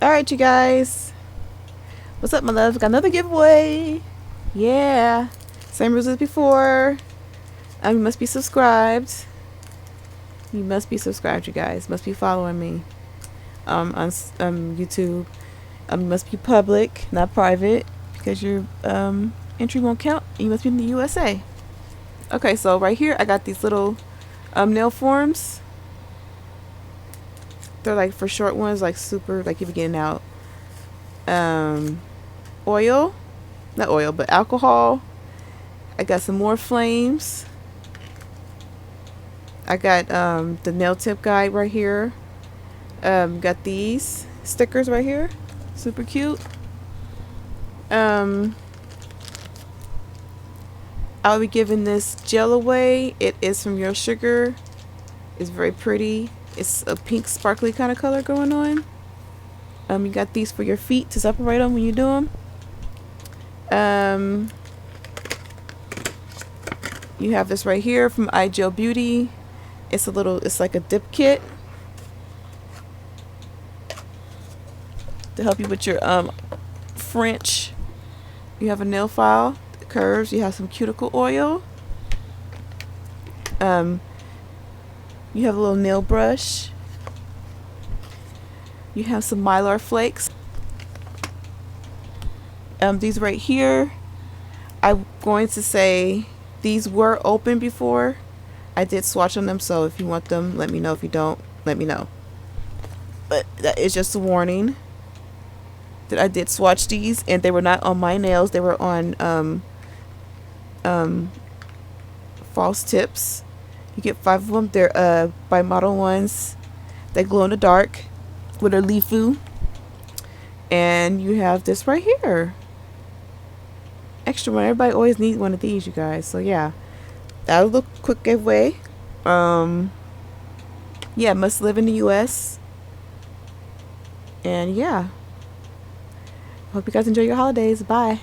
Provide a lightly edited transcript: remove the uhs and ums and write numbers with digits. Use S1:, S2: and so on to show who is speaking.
S1: Alright, you guys. What's up, my love? Got another giveaway. Yeah. Same rules as before. You must be subscribed. You must be subscribed, you guys. Must be following me on YouTube. Must be public, not private, because your entry won't count. You must be in the USA. Okay, so right here I got these little nail forms. They're like for short ones, like super, like if you're getting out oil, not oil, but alcohol. I got some more flames. I got the nail tip guide right here. Got these stickers right here, super cute. I'll be giving this gel away. It is from Your Sugar. It's very pretty. It's a pink sparkly kind of color going on. You got these for your feet to separate them when you do them. You have this right here from iGel Beauty. It's like a dip kit to help you with your French. You have a nail file, curves. You have some cuticle oil. You have a little nail brush. You have some mylar flakes. These right here, I'm going to say these were open before. I did swatch on them, so if you want them, let me know. If you don't, let me know. But that is just a warning that I did swatch these, and they were not on my nails. They were on false tips. You get 5 of them. They're by Model ones. They glow in the dark with a leafu. And you have this right here. Extra one. Everybody always needs one of these, you guys. So yeah, that'll look quick giveaway. Yeah, must live in the US. And yeah, hope you guys enjoy your holidays. Bye.